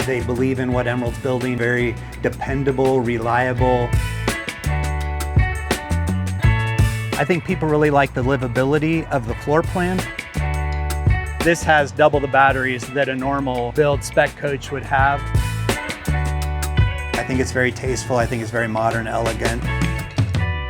They believe in what Emerald's building, very dependable, reliable. I think people really like the livability of the floor plan. This has double the batteries that a normal build spec coach would have. I think it's very tasteful. I think it's very modern, elegant.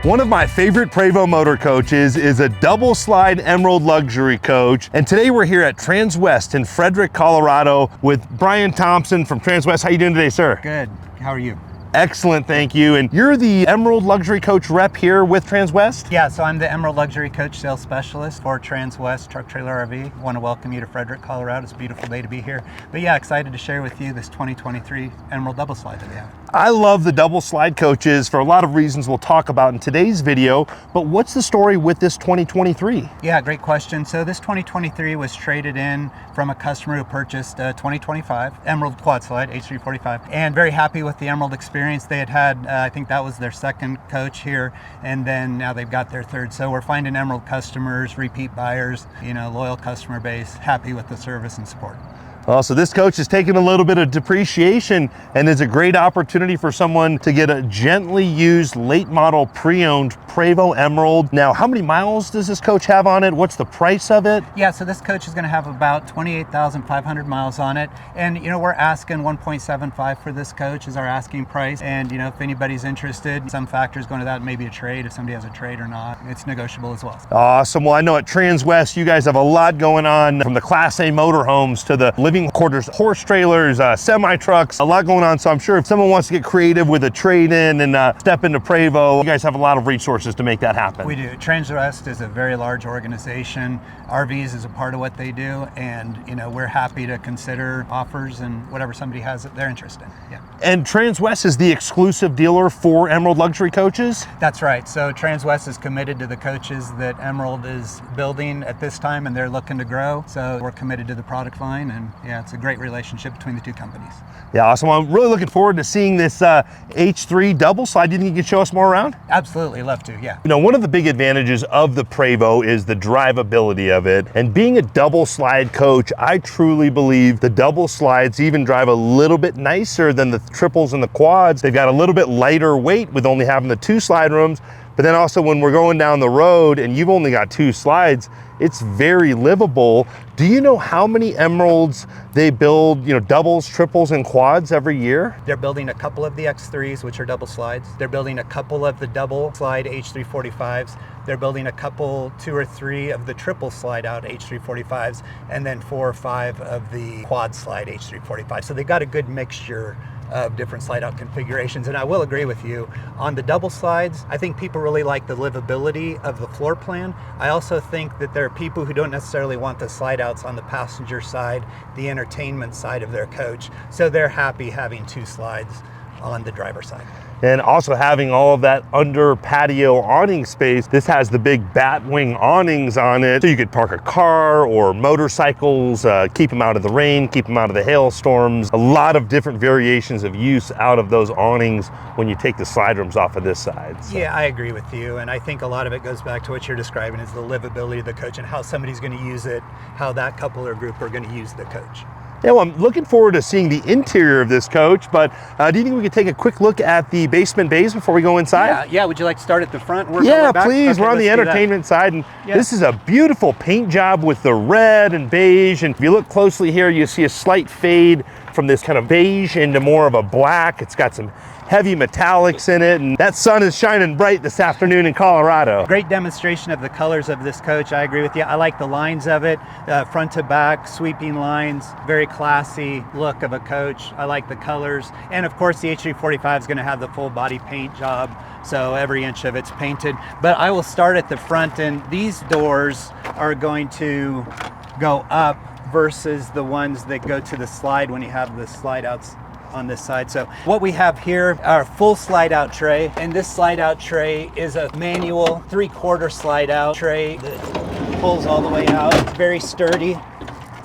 One of my favorite Prevost motor coaches is a double slide Emerald luxury coach. And today we're here at Transwest in Frederick, Colorado with Brian Thompson from Transwest. How you doing today, sir? Good. How are you? Excellent, thank you. And you're the Emerald luxury coach rep here with Transwest? Yeah, so I'm the Emerald luxury coach sales specialist for Transwest Truck Trailer RV. Want to welcome you to Frederick, Colorado. It's a beautiful day to be here. But yeah, excited to share with you this 2023 Emerald double slide that we have. I love the double slide coaches for a lot of reasons we'll talk about in today's video, but what's the story with this 2023? Yeah, great question. So this 2023 was traded in from a customer who purchased a 2025 Emerald quad slide, H345, and very happy with the Emerald experience. They had, I think that was their second coach here, and then now they've got their third. So we're finding Emerald customers, repeat buyers, loyal customer base, happy with the service and support. So this coach is taking a little bit of depreciation and is a great opportunity for someone to get a gently used late model pre-owned Prevost Emerald. Now, how many miles does this coach have on it? What's the price of it? Yeah, so this coach is going to have about 28,500 miles on it. And, we're asking 1.75 for this coach is our asking price. And, if anybody's interested, some factors go into that, maybe a trade, if somebody has a trade or not. It's negotiable as well. Awesome. Well, I know at Transwest, you guys have a lot going on, from the Class A motorhomes to the living quarters, horse trailers, semi-trucks, a lot going on. So I'm sure if someone wants to get creative with a trade-in and step into Prevost, you guys have a lot of resources to make that happen. We do. Transwest is a very large organization. RVs is a part of what they do. And, we're happy to consider offers and whatever somebody has that they're interested in. Yeah. And Transwest is the exclusive dealer for Emerald luxury coaches? That's right. So Transwest is committed to the coaches that Emerald is building at this time, and they're looking to grow. So we're committed to the product line, and yeah, it's a great relationship between the two companies. Yeah, awesome. I'm really looking forward to seeing this H3 double slide. Do you think you could show us more around? Absolutely, love to, yeah. One of the big advantages of the Prevost is the drivability of it. And being a double slide coach, I truly believe the double slides even drive a little bit nicer than the triples and the quads. They've got a little bit lighter weight with only having the two slide rooms. But then also when we're going down the road and you've only got two slides, it's very livable. Do you know how many Emeralds they build, doubles, triples, and quads every year? They're building a couple of the X3s, which are double slides. They're building a couple of the double slide H345s. They're building a couple, 2 or 3 of the triple slide out H345s, and then 4 or 5 of the quad slide H345. So they got a good mixture of different slide out configurations. And I will agree with you on the double slides. I think people really like the livability of the floor plan. I also think that there are people who don't necessarily want the slide outs on the passenger side, the entertainment side of their coach. So they're happy having 2 slides on the driver's side. And also having all of that under patio awning space. This has the big bat wing awnings on it. So you could park a car or motorcycles, keep them out of the rain, keep them out of the hailstorms. A lot of different variations of use out of those awnings when you take the slide rooms off of this side. So. Yeah, I agree with you. And I think a lot of it goes back to what you're describing is the livability of the coach and how somebody's going to use it, how that couple or group are going to use the coach. Yeah, well, I'm looking forward to seeing the interior of this coach, but do you think we could take a quick look at the basement bays before we go inside? Yeah. Would you like to start at the front? Yeah, please. Okay, we're on the entertainment side, and this is a beautiful paint job with the red and beige. And if you look closely here, you see a slight fade from this kind of beige into more of a black. It's got some heavy metallics in it, and that sun is shining bright this afternoon in Colorado. Great demonstration of the colors of this coach. I agree with you. I like the lines of it, front to back, sweeping lines, very classy look of a coach. I like the colors. And of course the H345 is going to have the full body paint job, so every inch of it's painted. But I will start at the front, and these doors are going to go up versus the ones that go to the slide when you have the slide outs on this side. So what we have here are full slide out tray, and this slide out tray is a manual 3/4 slide out tray that pulls all the way out. It's very sturdy,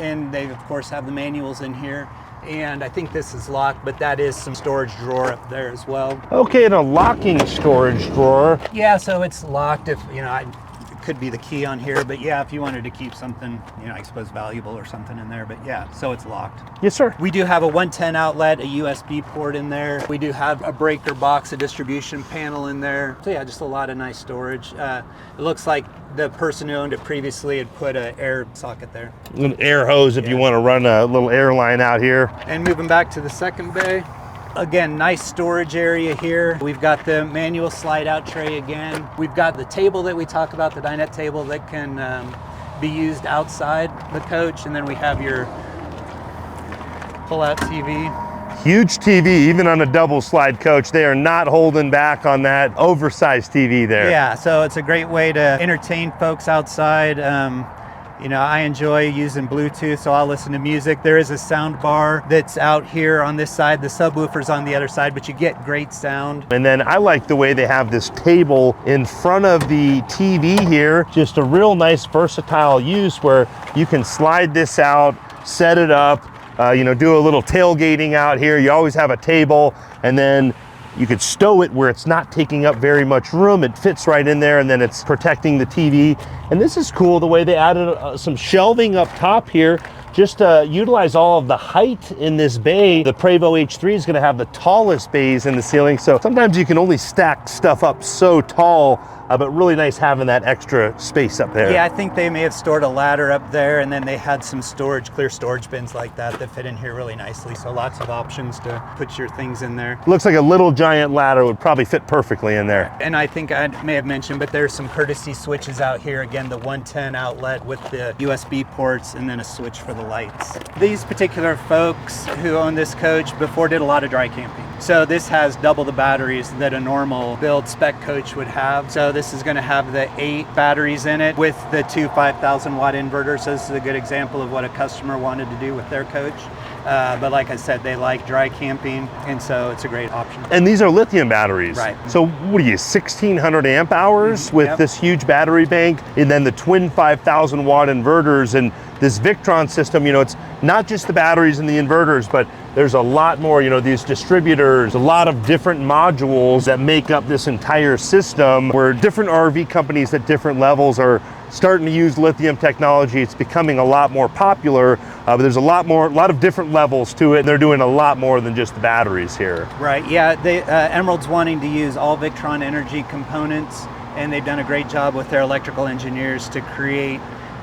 and they of course have the manuals in here. And I think this is locked, but that is some storage drawer up there as well. Okay, and a locking storage drawer. Yeah, so it's locked if, it could be the key on here, but yeah, if you wanted to keep something, I suppose valuable or something in there, but yeah, so it's locked. Yes, sir. We do have a 110 outlet, a USB port in there. We do have a breaker box, a distribution panel in there. So yeah, just a lot of nice storage. It looks like the person who owned it previously had put an air socket there. An air hose if you want to run a little air line out here. And moving back to the second bay. Again, nice storage area here. We've got the manual slide out tray again. We've got the table that we talk about, the dinette table that can be used outside the coach. And then we have your pull-out TV. Huge TV, even on a double slide coach. They are not holding back on that oversized TV there. Yeah, so it's a great way to entertain folks outside. I enjoy using Bluetooth, so I'll listen to music. There is a sound bar that's out here on this side. The subwoofer's on the other side, but you get great sound. And then I like the way they have this table in front of the TV here. Just a real nice versatile use where you can slide this out, set it up, do a little tailgating out here. You always have a table, and then you could stow it where it's not taking up very much room. It fits right in there, and then it's protecting the TV. And this is cool, the way they added some shelving up top here, just to utilize all of the height in this bay. The Prevost H3 is gonna have the tallest bays in the ceiling, so sometimes you can only stack stuff up so tall, but really nice having that extra space up there. Yeah, I think they may have stored a ladder up there, and then they had some clear storage bins like that fit in here really nicely. So lots of options to put your things in there. Looks like a little giant ladder would probably fit perfectly in there. And I think I may have mentioned, but there's some courtesy switches out here. Again, the 110 outlet with the USB ports, and then a switch for the lights. These particular folks who own this coach before did a lot of dry camping. So this has double the batteries that a normal build spec coach would have. So this is going to have the 8 batteries in it with the 2 5,000 watt inverters. So this is a good example of what a customer wanted to do with their coach. But like I said, they like dry camping, and so it's a great option. And these are lithium batteries. Right. So what are you, 1,600 amp hours with this huge battery bank, and then the twin 5,000 watt inverters, and this Victron system, it's not just the batteries and the inverters, but there's a lot more, these distributors, a lot of different modules that make up this entire system, where different RV companies at different levels are starting to use lithium technology. It's becoming a lot more popular, but there's a lot of different levels to it, and they're doing a lot more than just the batteries here. Right, yeah, Emerald's wanting to use all Victron energy components, and they've done a great job with their electrical engineers to create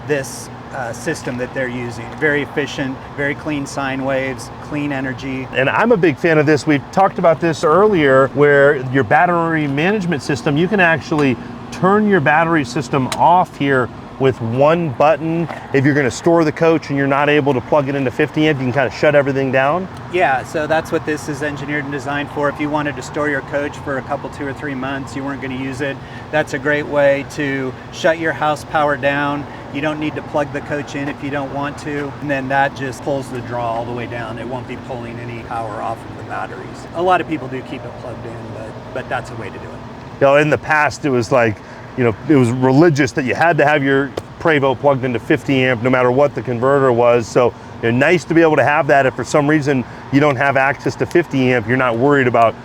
this system that they're using. Very efficient, very clean sine waves, clean energy. And I'm a big fan of this. We've talked about this earlier, where your battery management system, you can actually turn your battery system off here with one button. If you're going to store the coach and you're not able to plug it into 50 amp, you can kind of shut everything down. Yeah, so that's what this is engineered and designed for. If you wanted to store your coach for a couple, 2 or 3 months, you weren't going to use it, that's a great way to shut your house power down. You don't need to plug the coach in if you don't want to, and then that just pulls the draw all the way down. It won't be pulling any power off of the batteries. A lot of people do keep it plugged in, but that's a way to do it. In the past, it was like, it was religious that you had to have your Prevost plugged into 50 amp no matter what the converter was. So nice to be able to have that. If for some reason you don't have access to 50 amp, you're not worried about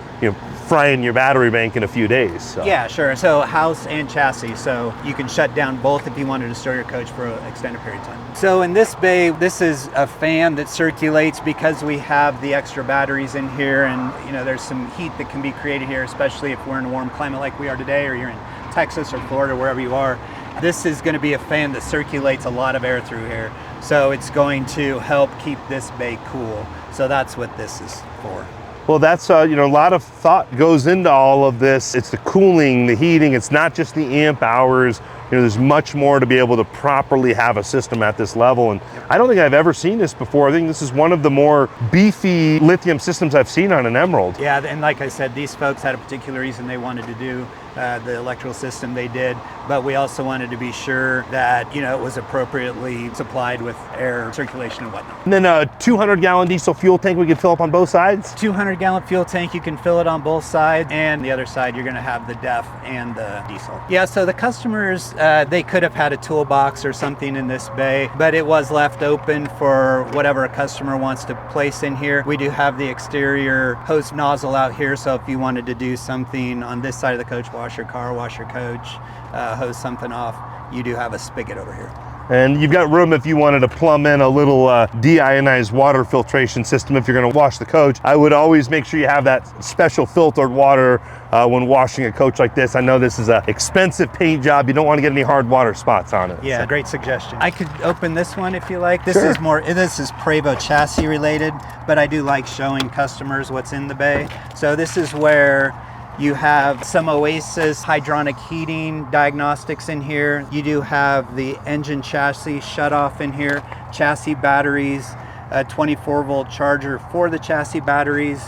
frying your battery bank in a few days. So. Yeah, sure. So house and chassis. So you can shut down both if you wanted to store your coach for an extended period of time. So in this bay, this is a fan that circulates because we have the extra batteries in here, and there's some heat that can be created here, especially if we're in a warm climate like we are today, or you're in Texas or Florida, wherever you are. This is going to be a fan that circulates a lot of air through here. So it's going to help keep this bay cool. So that's what this is for. Well, that's, a lot of thought goes into all of this. It's the cooling, the heating, it's not just the amp hours. There's much more to be able to properly have a system at this level. And I don't think I've ever seen this before. I think this is one of the more beefy lithium systems I've seen on an Emerald. Yeah, and like I said, these folks had a particular reason they wanted to do the electrical system they did, but we also wanted to be sure that it was appropriately supplied with air circulation and whatnot. And then a 200-gallon diesel fuel tank we could fill up on both sides? 200-gallon fuel tank, you can fill it on both sides, and the other side you're going to have the DEF and the diesel. Yeah, so the customers, they could have had a toolbox or something in this bay, but it was left open for whatever a customer wants to place in here. We do have the exterior hose nozzle out here, so if you wanted to do something on this side of the coach while wash your car, wash your coach, hose something off, you do have a spigot over here. And you've got room if you wanted to plumb in a little deionized water filtration system if you're going to wash the coach. I would always make sure you have that special filtered water when washing a coach like this. I know this is an expensive paint job. You don't want to get any hard water spots on it. Yeah, so. Great suggestion. I could open this one if you like. This Sure. This is Prevost chassis related, but I do like showing customers what's in the bay. So this is where you have some Oasis hydronic heating diagnostics in here. You do have the engine chassis shut off in here, chassis batteries, a 24-volt charger for the chassis batteries.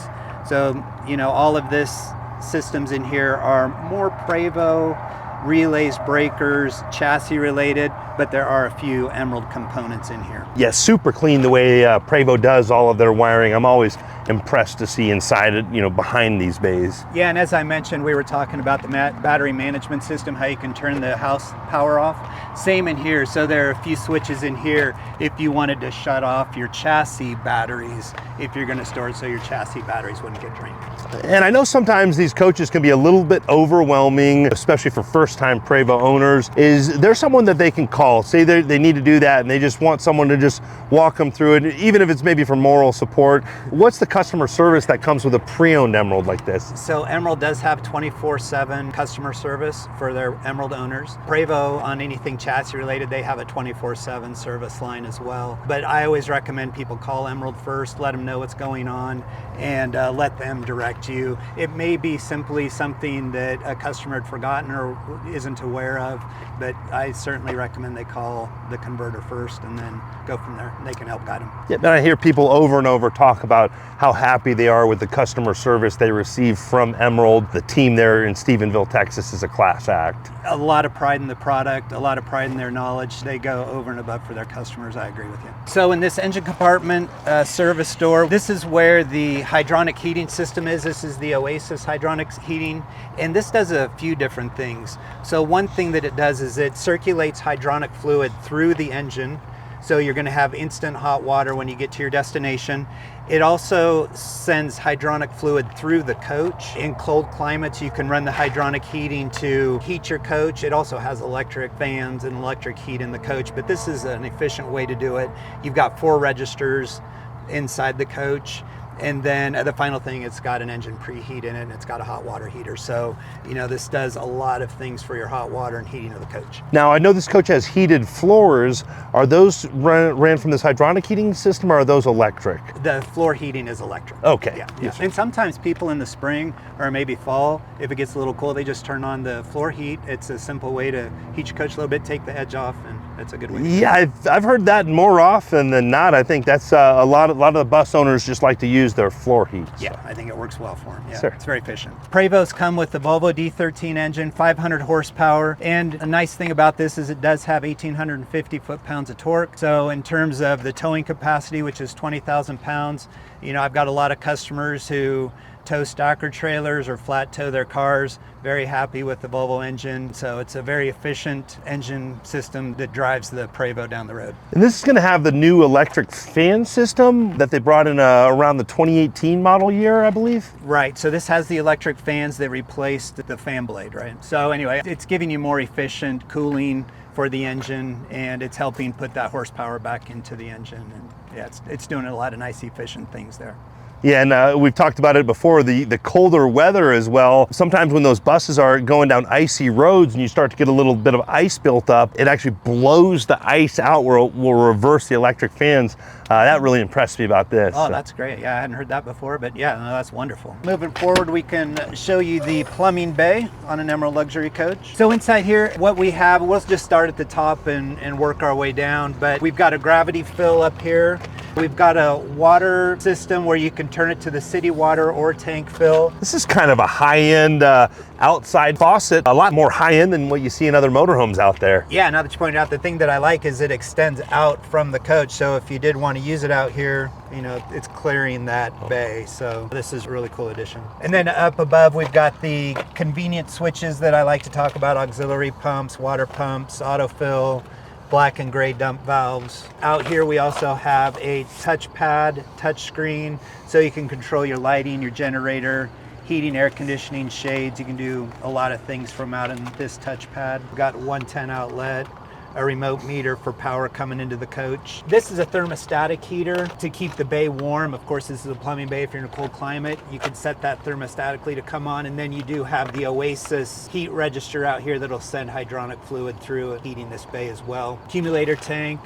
So, you know, all of this systems in here are more Prevost, relays, breakers, chassis related, but there are a few Emerald components in here. Yeah, super clean the way Prevost does all of their wiring. I'm always impressed to see inside it, you know, behind these bays. Yeah, and as I mentioned, we were talking about the battery management system, how you can turn the house power off. Same in here. So there are a few switches in here if you wanted to shut off your chassis batteries, if you're going to store it so your chassis batteries wouldn't get drained. And I know sometimes these coaches can be a little bit overwhelming, especially for first-time Prevost owners. Is there someone that they can call, say they need to do that and they just want someone to just walk them through it, even if it's maybe for moral support? What's the customer service that comes with a pre-owned Emerald like this? So Emerald does have 24/7 customer service for their Emerald owners. Prevost, on anything chassis related, they have a 24/7 service line as well. But I always recommend people call Emerald first, let them know what's going on, and let them direct you. It may be simply something that a customer had forgotten or isn't aware of, but I certainly recommend they call the converter first and then go from there. They can help guide them. Yeah, and I hear people over and over talk about how happy they are with the customer service they receive from Emerald. The team there in Stephenville, Texas is a class act. A lot of pride in the product, a lot of pride in their knowledge. They go over and above for their customers. I agree with you. So in this engine compartment service door, this is where the hydronic heating system is. This is the Oasis hydronic heating, and this does a few different things. So one thing that it does is it circulates hydronic fluid through the engine. So you're going to have instant hot water when you get to your destination. It also sends hydronic fluid through the coach. In cold climates, you can run the hydronic heating to heat your coach. It also has electric fans and electric heat in the coach, but this is an efficient way to do it. You've got 4 registers inside the coach. And then the final thing, it's got an engine preheat in it, and it's got a hot water heater. So, you know, this does a lot of things for your hot water and heating of the coach. Now, I know this coach has heated floors. Are those ran from this hydronic heating system, or are those electric? The floor heating is electric. Okay. Yeah. Yes, And sometimes people in the spring or maybe fall, if it gets a little cold, they just turn on the floor heat. It's a simple way to heat your coach a little bit, take the edge off, and that's a good way to do it. Yeah, I've heard that more often than not. I think that's a lot of the bus owners just like to use their floor heat. Yeah, I think it works well for them. Yeah, sure. It's very efficient. Prevost come with the Volvo D13 engine, 500 horsepower, and a nice thing about this is it does have 1,850 foot-pounds of torque. So in terms of the towing capacity, which is 20,000 pounds, you know, I've got a lot of customers who tow stacker trailers or flat tow their cars. Very happy with the Volvo engine. So it's a very efficient engine system that drives the Prevost down the road. And this is going to have the new electric fan system that they brought in around the 2018 model year, I believe. Right, so this has the electric fans that replaced the fan blade, right? So anyway, it's giving you more efficient cooling for the engine, and it's helping put that horsepower back into the engine. And yeah, it's doing a lot of nice efficient things there. Yeah, and we've talked about it before, the colder weather as well. Sometimes when those buses are going down icy roads and you start to get a little bit of ice built up, it actually blows the ice out where it will reverse the electric fans. That really impressed me about this. Oh, that's great. Yeah, I hadn't heard that before, but yeah, no, that's wonderful. Moving forward, we can show you the plumbing bay on an Emerald luxury coach. So inside here, what we have, we'll just start at the top and work our way down, but we've got a gravity fill up here. We've got a water system where you can turn it to the city water or tank fill. This is kind of a high-end outside faucet, a lot more high-end than what you see in other motorhomes out there. Yeah, now that you pointed out, the thing that I like is it extends out from the coach. So if you did want to use it out here, you know, it's clearing that bay. So this is a really cool addition. And then up above, we've got the convenient switches that I like to talk about: auxiliary pumps, water pumps, autofill, black and gray dump valves. Out here we also have a touchpad, touch screen, so you can control your lighting, your generator, heating, air conditioning, shades. You can do a lot of things from out in this touchpad. We've got 110 outlet, a remote meter for power coming into the coach. This is a thermostatic heater to keep the bay warm. Of course, this is a plumbing bay. If you're in a cold climate, you can set that thermostatically to come on. And then you do have the Oasis heat register out here that'll send hydronic fluid through, heating this bay as well. Accumulator tank,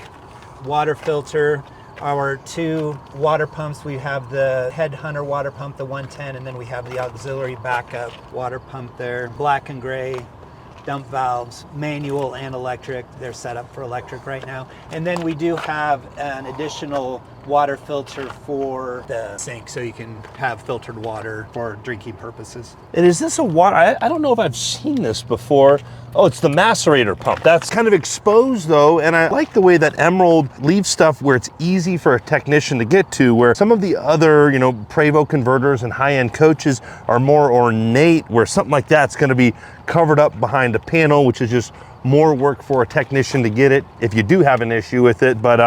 water filter, our 2 water pumps. We have the Headhunter water pump, the 110, and then we have the auxiliary backup water pump there. Black and gray dump valves, manual and electric. They're set up for electric right now. And then we do have an additional water filter for the sink, so you can have filtered water for drinking purposes. And is this a water? I don't know if I've seen this before. Oh, it's the macerator pump. That's kind of exposed though, and I like the way that Emerald leaves stuff where it's easy for a technician to get to, where some of the other, Prevost converters and high-end coaches are more ornate, where something like that's going to be covered up behind a panel, which is just more work for a technician to get it if you do have an issue with it. But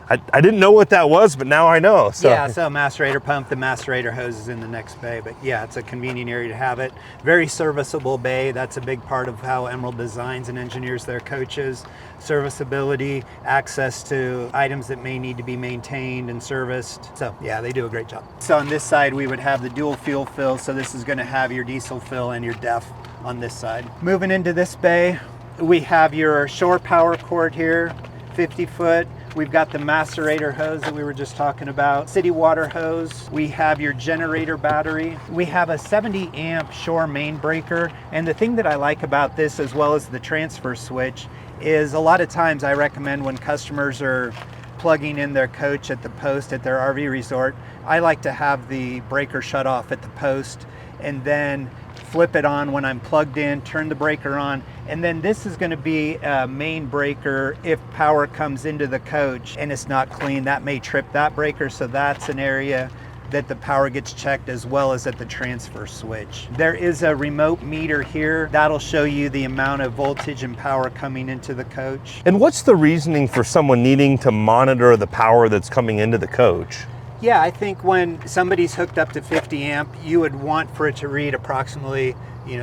I didn't know what that was, but now I know. So. Yeah, so macerator pump, the macerator hose is in the next bay, but yeah, it's a convenient area to have it. Very serviceable bay. That's a big part of how Emerald designs and engineers their coaches. Serviceability, access to items that may need to be maintained and serviced. So yeah, they do a great job. So on this side, we would have the dual fuel fill. So this is going to have your diesel fill and your DEF on this side. Moving into this bay, we have your shore power cord here, 50 foot. We've got the macerator hose that we were just talking about, city water hose. We have your generator battery. We have a 70 amp shore main breaker. And the thing that I like about this, as well as the transfer switch, is a lot of times I recommend when customers are plugging in their coach at the post at their RV resort, I like to have the breaker shut off at the post and then flip it on when I'm plugged in, turn the breaker on, and then this is going to be a main breaker. If power comes into the coach and it's not clean, that may trip that breaker, so that's an area that the power gets checked, as well as at the transfer switch. There is a remote meter here that'll show you the amount of voltage and power coming into the coach. And what's the reasoning for someone needing to monitor the power that's coming into the coach? Yeah, I think when somebody's hooked up to 50 amp, you would want for it to read approximately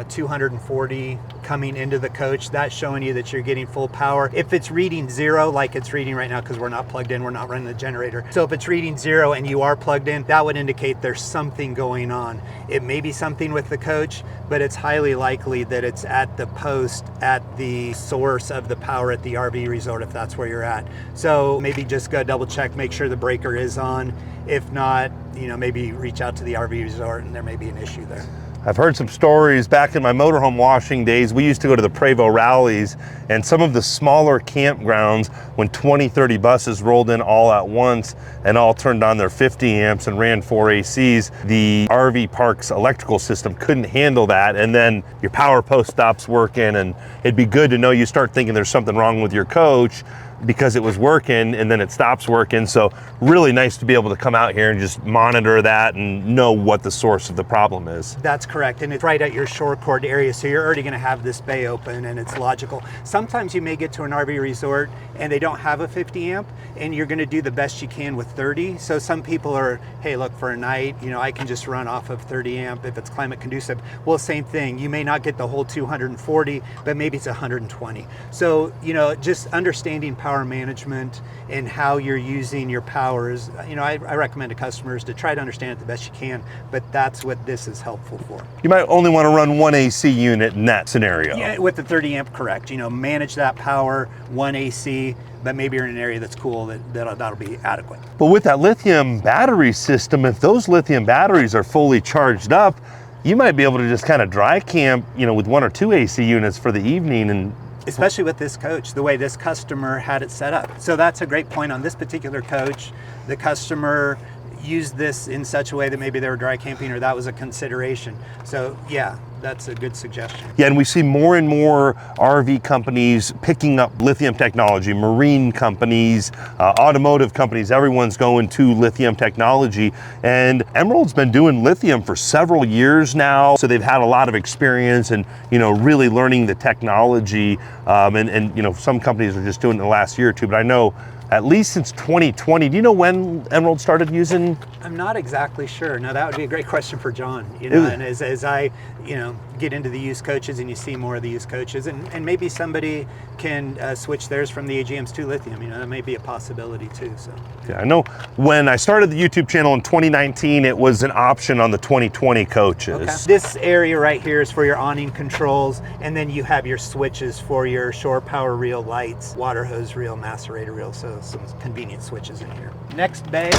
240 coming into the coach. That's showing you that you're getting full power. If it's reading 0, like it's reading right now, because we're not plugged in, we're not running the generator. So if it's reading 0 and you are plugged in, that would indicate there's something going on. It may be something with the coach, but it's highly likely that it's at the post, at the source of the power at the RV resort, if that's where you're at. So maybe just go double check, make sure the breaker is on. If not, maybe reach out to the RV resort, and there may be an issue there. I've heard some stories back in my motorhome washing days. We used to go to the Prevost rallies, and some of the smaller campgrounds, when 20, 30 buses rolled in all at once and all turned on their 50 amps and ran 4 ACs, the RV park's electrical system couldn't handle that, and then your power post stops working, and it'd be good to know you start thinking there's something wrong with your coach because it was working and then it stops working. So really nice to be able to come out here and just monitor that and know what the source of the problem is. That's correct, and it's right at your shore cord area, so you're already going to have this bay open, and it's logical. Sometimes you may get to an RV resort and they don't have a 50 amp, and you're going to do the best you can with 30. So some people are, hey, look, for a night, I can just run off of 30 amp if it's climate conducive. Well, same thing. You may not get the whole 240, but maybe it's 120. So, just understanding power management and how you're using your powers. I recommend to customers to try to understand it the best you can, but that's what this is helpful for. You might only want to run 1 AC unit in that scenario. Yeah, with the 30 amp, correct. Manage that power, 1 AC, but maybe you're in an area that's cool, that'll be adequate. But with that lithium battery system, if those lithium batteries are fully charged up, you might be able to just kind of dry camp, with 1 or 2 AC units for the evening, and especially with this coach, the way this customer had it set up. So that's a great point on this particular coach. The customer used this in such a way that maybe they were dry camping, or that was a consideration. So yeah, that's a good suggestion. Yeah, and we see more and more RV companies picking up lithium technology, marine companies, automotive companies, everyone's going to lithium technology. And Emerald's been doing lithium for several years now, so they've had a lot of experience and really learning the technology. And some companies are just doing it in the last year or two, but I know at least since 2020. Do you know when Emerald started using? I'm not exactly sure. No, that would be a great question for John. You know, and as I, you know, get into the used coaches and you see more of the used coaches, and maybe somebody can switch theirs from the AGMs to Lithium. You know, that may be a possibility too. So. Yeah, I know when I started the YouTube channel in 2019, it was an option on the 2020 coaches. Okay. This area right here is for your awning controls, and then you have your switches for your shore power reel lights, water hose reel, macerator reel, so some convenient switches in here. Next bay,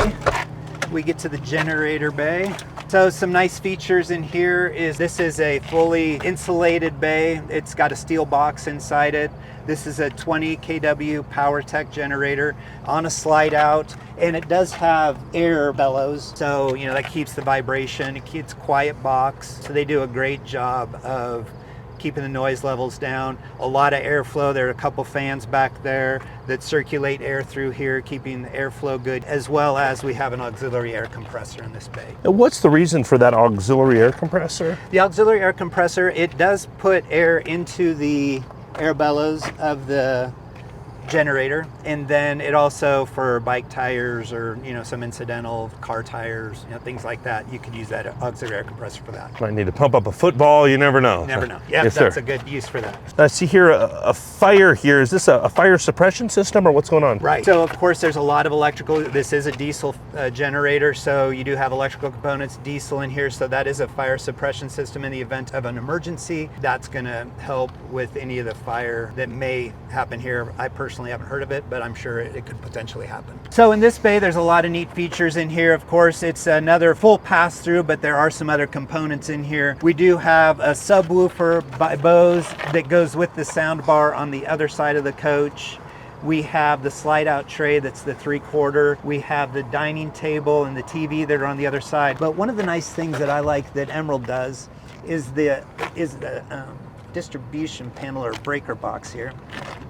we get to the generator bay. So some nice features in here is this is a fully insulated bay. It's got a steel box inside it. This is a 20 kW PowerTech generator on a slide out, and it does have air bellows. So, you know, that keeps the vibration. It keeps quiet box. So they do a great job of keeping the noise levels down. A lot of airflow. There are a couple fans back there that circulate air through here, keeping the airflow good, as well as we have an auxiliary air compressor in this bay. And what's the reason for that auxiliary air compressor? The auxiliary air compressor, it does put air into the air bellows of the generator, and then it also, for bike tires or, you know, some incidental car tires, you know, things like that, you could use that auxiliary air compressor for that. Might need to pump up a football, you never know. Never know. Yeah, yes, that's sir. a good use for that. I see here a fire here. Is this a fire suppression system, or what's going on? Right. So of course there's a lot of electrical. This is a diesel generator, so you do have electrical components, diesel in here, so that is a fire suppression system in the event of an emergency. That's going to help with any of the fire that may happen here. I personally haven't heard of it, but I'm sure it could potentially happen. So in this bay, there's a lot of neat features in here. Of course, it's another full pass-through, but there are some other components in here. We do have a subwoofer by Bose that goes with the sound bar on the other side of the coach. We have the slide-out tray that's the 3/4. We have the dining table and the TV that are on the other side. But one of the nice things that I like that Emerald does is the distribution panel or breaker box here.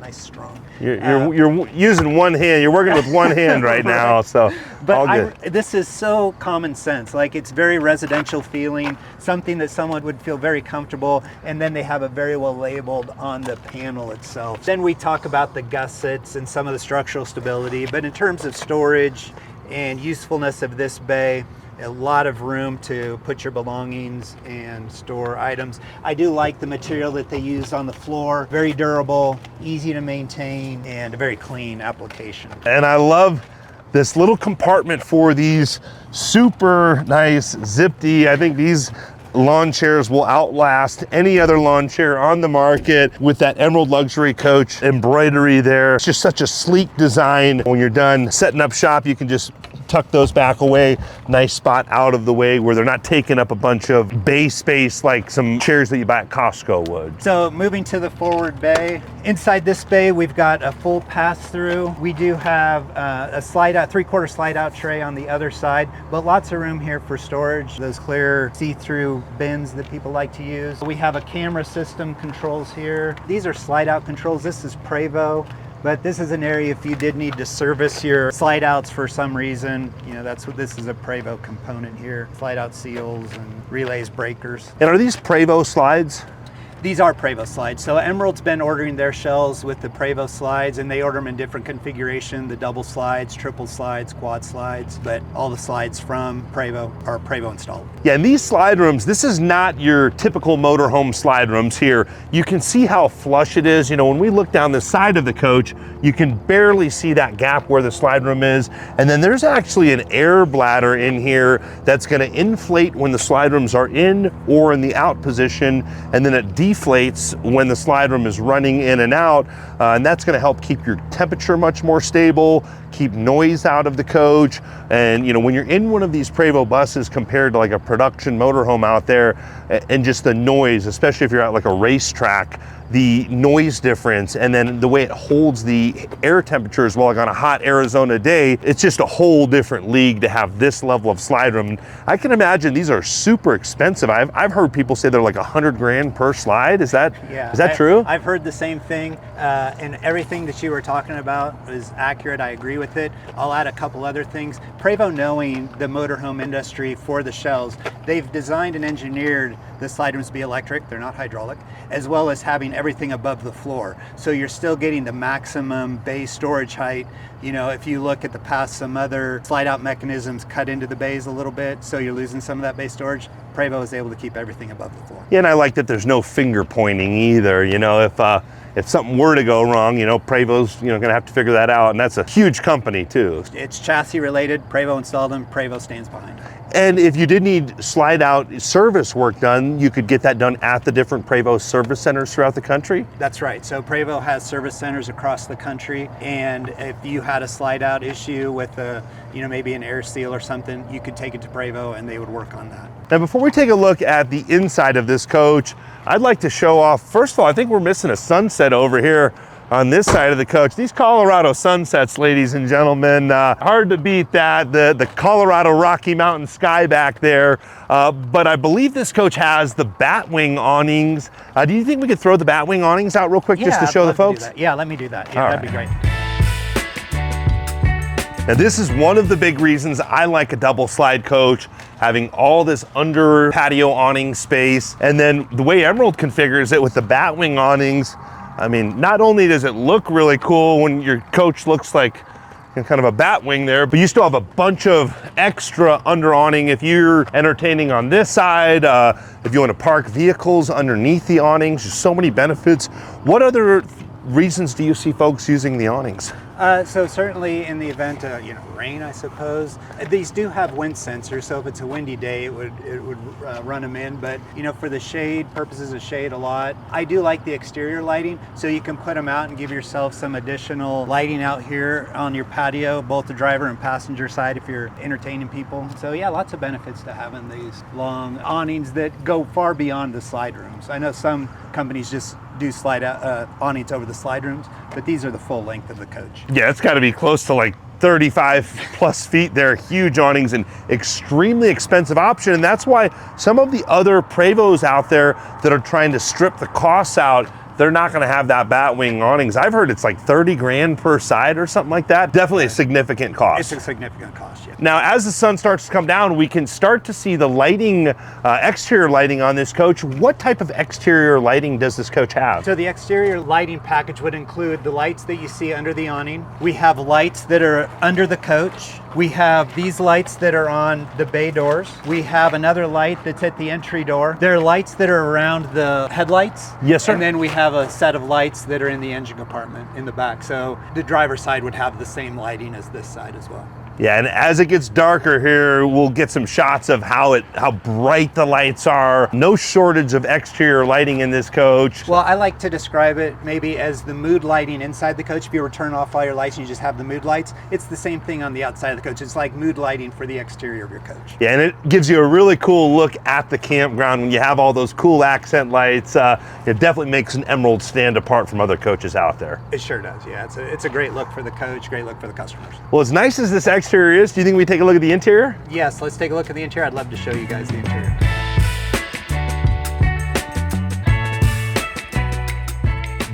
Nice, strong. You're using one hand. You're working with one hand right now, so all good. This is so common sense. Like, it's very residential feeling, something that someone would feel very comfortable, and then they have it very well labeled on the panel itself. Then we talk about the gussets and some of the structural stability, but in terms of storage and usefulness of this bay, a lot of room to put your belongings and store items. I do like the material that they use on the floor. Very durable, easy to maintain, and a very clean application. And I love this little compartment for these super nice Zipty. I think these lawn chairs will outlast any other lawn chair on the market with that Emerald Luxury Coach embroidery there. It's just such a sleek design. When you're done setting up shop, you can just tuck those back away. Nice spot out of the way where they're not taking up a bunch of bay space like some chairs that you buy at Costco would. So moving to the forward bay, inside this bay we've got a full pass-through. We do have a slide-out, 3/4 slide-out tray on the other side, but lots of room here for storage. Those clear see-through bins that people like to use. We have a camera system controls here. These are slide-out controls. This is Prevost. But this is an area if you did need to service your slide outs for some reason, you know, that's what this is, a Prevost component here. Slide out seals and relays, breakers. And are these Prevost slides? These are Prevost slides. So Emerald's been ordering their shells with the Prevost slides, and they order them in different configuration, the double slides, triple slides, quad slides, but all the slides from Prevost are Prevost installed. Yeah, and these slide rooms, this is not your typical motorhome slide rooms here. You can see how flush it is. You know, when we look down the side of the coach, you can barely see that gap where the slide room is. And then there's actually an air bladder in here that's gonna inflate when the slide rooms are in or in the out position, and then it deflates when the slide room is running in and out, and that's going to help keep your temperature much more stable, keep noise out of the coach. And you know, when you're in one of these Prevost buses compared to like a production motorhome out there, and just the noise, especially if you're at like a racetrack, the noise difference, and then the way it holds the air temperature as well, like on a hot Arizona day, it's just a whole different league to have this level of slide room. I can imagine these are super expensive. I've heard people say they're like 100 grand per slide. Is that true? I've heard the same thing, and everything that you were talking about is accurate. I agree with it. I'll add a couple other things. Prevost, knowing the motorhome industry for the shells, they've designed and engineered the slide rooms to be electric, they're not hydraulic, as well as having everything above the floor. So you're still getting the maximum bay storage height. You know, if you look at the past, some other slide out mechanisms cut into the bays a little bit, so you're losing some of that bay storage. Prevost is able to keep everything above the floor. Yeah, and I like that there's no finger pointing either. You know, if something were to go wrong, you know, Prevost, you know, gonna have to figure that out, and that's a huge company too. It's chassis related. Prevost installed them. Prevost stands behind it. And if you did need slide out service work done, you could get that done at the different Prevost service centers throughout the country? That's right. So Prevost has service centers across the country, and if you had a slide out issue with maybe an air seal or something, you could take it to Prevost and they would work on that. Now, before we take a look at the inside of this coach, I'd like to show off, first of all, I think we're missing a sunset over here on this side of the coach. These Colorado sunsets, ladies and gentlemen, hard to beat that, the Colorado Rocky Mountain sky back there. But I believe this coach has the Batwing awnings. Do you think we could throw the Batwing awnings out real quick just to show the folks? Yeah, let me do that. Yeah, that'd be great. Now, this is one of the big reasons I like a double slide coach, having all this under patio awning space. And then the way Emerald configures it with the Batwing awnings, I mean, not only does it look really cool when your coach looks like kind of a bat wing there, but you still have a bunch of extra under awning if you're entertaining on this side, if you want to park vehicles underneath the awnings. There's so many benefits. What other reasons do you see folks using the awnings? So certainly in the event of rain, I suppose. These do have wind sensors, so if it's a windy day, it would run them in. But for the shade purposes of shade a lot, I do like the exterior lighting, so you can put them out and give yourself some additional lighting out here on your patio, both the driver and passenger side if you're entertaining people. So yeah, lots of benefits to having these long awnings that go far beyond the slide rooms. I know some companies just do slide out awnings over the slide rooms, but these are the full length of the coach. Yeah, it's got to be close to like 35 plus feet there. Huge awnings, and extremely expensive option. And that's why some of the other Prevosts out there that are trying to strip the costs out, they're not going to have that Batwing awnings. I've heard it's like 30 grand per side or something like that. Definitely a significant cost. It's a significant cost, yeah. Now, as the sun starts to come down, we can start to see the lighting, exterior lighting on this coach. What type of exterior lighting does this coach have? So the exterior lighting package would include the lights that you see under the awning. We have lights that are under the coach. We have these lights that are on the bay doors. We have another light that's at the entry door. There are lights that are around the headlights. Yes, sir. And then we have a set of lights that are in the engine compartment in the back. So the driver's side would have the same lighting as this side as well. Yeah, and as it gets darker here, we'll get some shots of how bright the lights are. No shortage of exterior lighting in this coach. Well, I like to describe it maybe as the mood lighting inside the coach. If you were to turn off all your lights and you just have the mood lights, it's the same thing on the outside of the coach. It's like mood lighting for the exterior of your coach. Yeah, and it gives you a really cool look at the campground when you have all those cool accent lights. It definitely makes an Emerald stand apart from other coaches out there. It sure does, yeah. It's a great look for the coach, great look for the customers. Well, as nice as this exterior is, do you think we take a look at the interior? Yes, let's take a look at the interior. I'd love to show you guys the interior.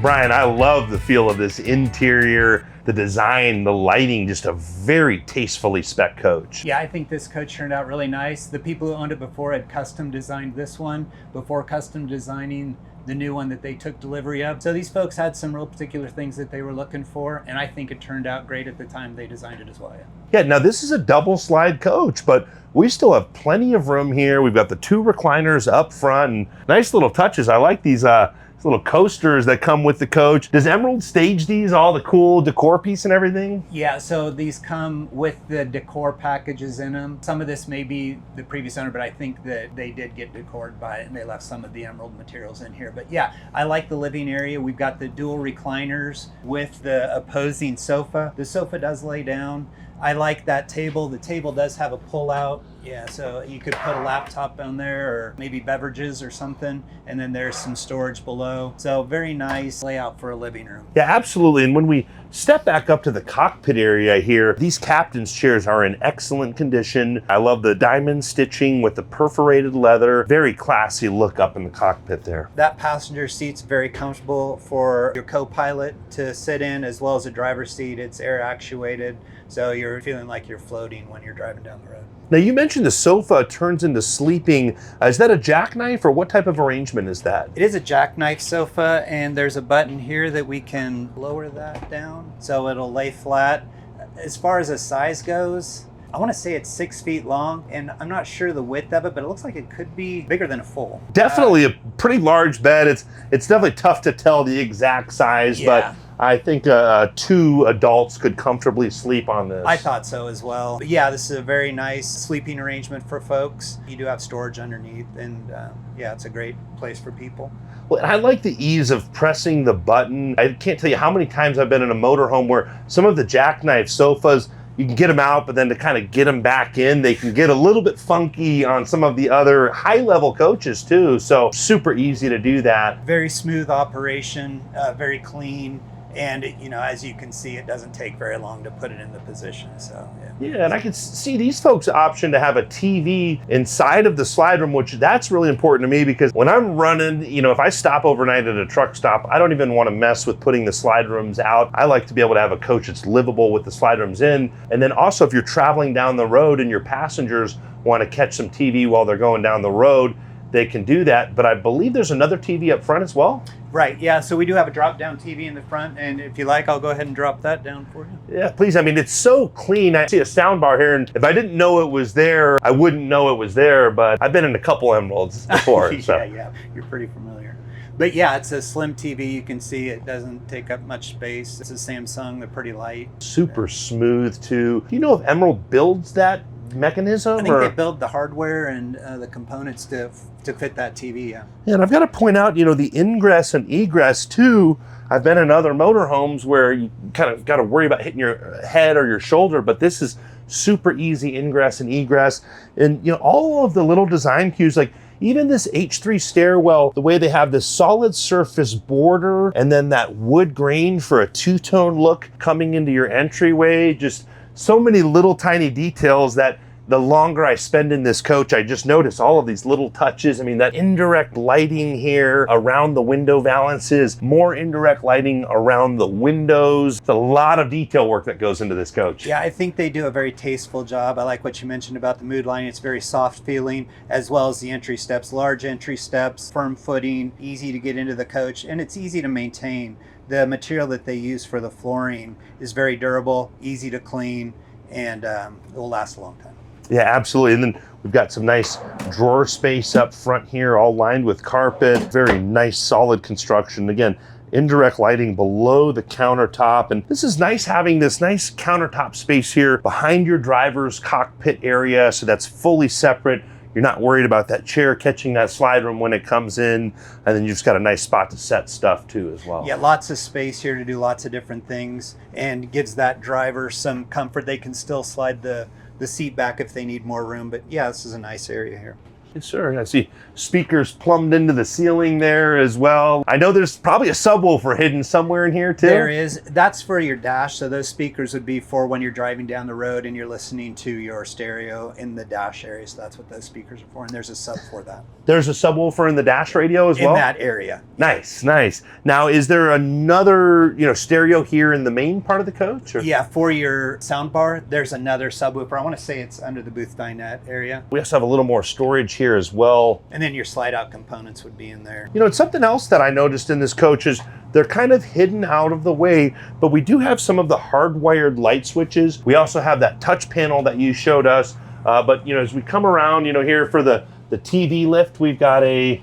Brian, I love the feel of this interior, the design, the lighting, just a very tastefully spec coach. Yeah, I think this coach turned out really nice. The people who owned it before had custom designed this one before custom designing the new one that they took delivery of. So these folks had some real particular things that they were looking for, and I think it turned out great at the time they designed it as well. Yeah, now this is a double slide coach, but we still have plenty of room here. We've got the 2 recliners up front, and nice little touches. I like these little coasters that come with the coach. Does Emerald stage these, all the cool decor piece and everything? Yeah, so these come with the decor packages in them. Some of this may be the previous owner, but I think that they did get decored by it and they left some of the Emerald materials in here. But yeah, I like the living area. We've got the dual recliners with the opposing sofa. The sofa does lay down. I like that table. The table does have a pull out. Yeah, so you could put a laptop on there or maybe beverages or something. And then there's some storage below. So very nice layout for a living room. Yeah, absolutely. And when we step back up to the cockpit area here, these captain's chairs are in excellent condition. I love the diamond stitching with the perforated leather. Very classy look up in the cockpit there. That passenger seat's very comfortable for your co-pilot to sit in, as well as the driver's seat. It's air actuated, so you're feeling like you're floating when you're driving down the road. Now you mentioned the sofa turns into sleeping. Is that a jackknife or what type of arrangement is that? It is a jackknife sofa, and there's a button here that we can lower that down so it'll lay flat. As far as the size goes, I want to say it's 6 feet long, and I'm not sure the width of it, but it looks like it could be bigger than a full. Definitely a pretty large bed. It's definitely tough to tell the exact size, but I think 2 adults could comfortably sleep on this. I thought so as well. But yeah, this is a very nice sleeping arrangement for folks. You do have storage underneath, and yeah, it's a great place for people. Well, I like the ease of pressing the button. I can't tell you how many times I've been in a motorhome where some of the jackknife sofas, you can get them out, but then to kind of get them back in, they can get a little bit funky on some of the other high-level coaches too. So super easy to do that. Very smooth operation, very clean. And you know, as you can see, it doesn't take very long to put it in the position. So yeah, and I can see these folks' option to have a TV inside of the slide room, which that's really important to me because when I'm running, you know, if I stop overnight at a truck stop, I don't even want to mess with putting the slide rooms out. I like to be able to have a coach that's livable with the slide rooms in. And then also if you're traveling down the road and your passengers want to catch some TV while they're going down the road, they can do that. But I believe there's another TV up front as well. Right, yeah, so we do have a drop-down TV in the front, and if you like, I'll go ahead and drop that down for you. Yeah, please. I mean, it's so clean. I see a sound bar here, and if I didn't know it was there, I wouldn't know it was there, but I've been in a couple Emeralds before. Yeah, you're pretty familiar. But yeah, it's a slim TV. You can see it doesn't take up much space. It's a Samsung. They're pretty light. Super smooth, too. Do you know if Emerald builds that mechanism? I think they build the hardware and the components to fit that TV, yeah. And I've got to point out, you know, the ingress and egress too. I've been in other motorhomes where you kind of got to worry about hitting your head or your shoulder, but this is super easy ingress and egress. And, you know, all of the little design cues, like even this H3 stairwell, the way they have this solid surface border and then that wood grain for a two-tone look coming into your entryway, just so many little tiny details that the longer I spend in this coach, I just notice all of these little touches. I mean, that indirect lighting here around the window valances, more indirect lighting around the windows. It's a lot of detail work that goes into this coach. Yeah, I think they do a very tasteful job. I like what you mentioned about the mood lighting. It's very soft feeling, as well as the entry steps, large entry steps, firm footing, easy to get into the coach, and it's easy to maintain. The material that they use for the flooring is very durable, easy to clean, and it will last a long time. Yeah, absolutely. And then we've got some nice drawer space up front here, all lined with carpet. Very nice, solid construction. Again, indirect lighting below the countertop. And this is nice having this nice countertop space here behind your driver's cockpit area. So that's fully separate. You're not worried about that chair catching that slide room when it comes in. And then you've just got a nice spot to set stuff too as well. Yeah, lots of space here to do lots of different things and gives that driver some comfort. They can still slide the seat back if they need more room. But yeah, this is a nice area here. Yes, sir. I see speakers plumbed into the ceiling there as well. I know there's probably a subwoofer hidden somewhere in here too. There is. That's for your dash. So those speakers would be for when you're driving down the road and you're listening to your stereo in the dash area. So that's what those speakers are for. And there's a sub for that. There's a subwoofer in the dash radio as well? In that area. Nice, nice. Now, is there another, stereo here in the main part of the coach? Or? Yeah, for your sound bar, there's another subwoofer. I want to say it's under the booth dinette area. We also have a little more storage here as well. And then your slide out components would be in there. You know, it's something else that I noticed in this coach is they're kind of hidden out of the way, but we do have some of the hardwired light switches. We also have that touch panel that you showed us. But as we come around, here for the TV lift, we've got a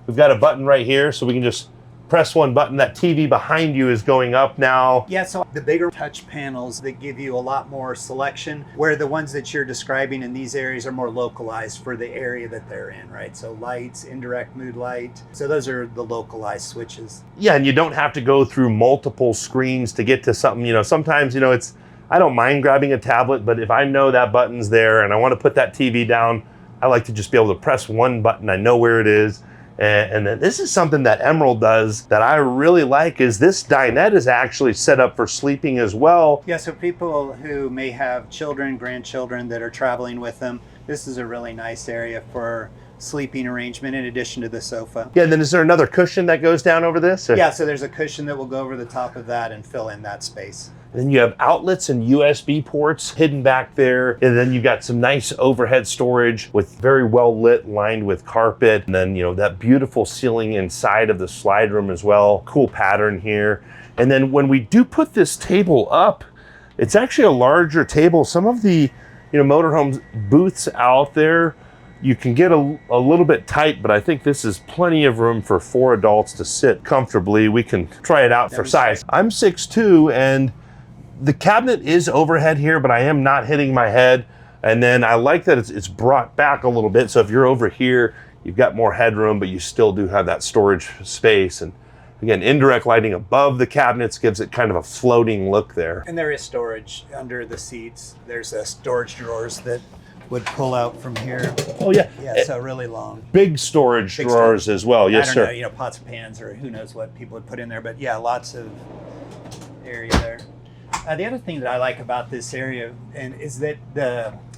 button right here, so we can just press one button. That TV behind you is going up now. Yeah, so the bigger touch panels that give you a lot more selection, where the ones that you're describing in these areas are more localized for the area that they're in, right? So lights, indirect mood light. So those are the localized switches. Yeah, and you don't have to go through multiple screens to get to something. Sometimes, I don't mind grabbing a tablet, but if I know that button's there and I want to put that TV down, I like to just be able to press one button. I know where it is. And then this is something that Emerald does that I really like is this dinette is actually set up for sleeping as well. Yeah, so people who may have children, grandchildren that are traveling with them, This is a really nice area for sleeping arrangement in addition to the sofa. Yeah, and then is there another cushion that goes down over this? Or? Yeah, so there's a cushion that will go over the top of that and fill in that space. And then you have outlets and USB ports hidden back there. And then you got some nice overhead storage with very well lit, lined with carpet. And then, that beautiful ceiling inside of the slide room as well. Cool pattern here. And then when we do put this table up, it's actually a larger table. Some of the, motorhomes booths out there, you can get a little bit tight, but I think this is plenty of room for 4 adults to sit comfortably. We can try it out for size. I'm 6'2", and the cabinet is overhead here, but I am not hitting my head. And then I like that it's brought back a little bit. So if you're over here, you've got more headroom, but you still do have that storage space. And again, indirect lighting above the cabinets gives it kind of a floating look there. And there is storage under the seats. There's storage drawers that would pull out from here. Oh yeah. Yeah, so really long. Big storage drawers as well. Yes, sir. I don't know, pots and pans or who knows what people would put in there, but yeah, lots of area there. The other thing that I like about this area is that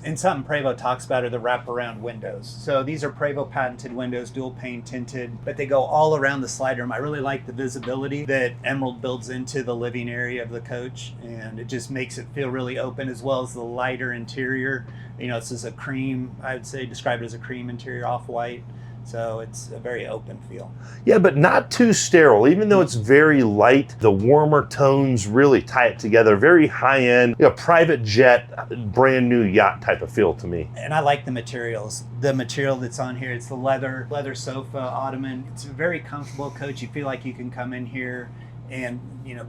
and something Prevost talks about are the wraparound windows. So these are Prevost patented windows, dual pane tinted, but they go all around the slide room. I really like the visibility that Emerald builds into the living area of the coach, and it just makes it feel really open, as well as the lighter interior. This is a cream, I would say, describe it as a cream interior, off-white. So it's a very open feel. Yeah, but not too sterile. Even though it's very light, the warmer tones really tie it together. Very high-end, private jet, brand new yacht type of feel to me. And I like the materials. The material that's on here, it's the leather sofa, ottoman. It's a very comfortable coach. You feel like you can come in here and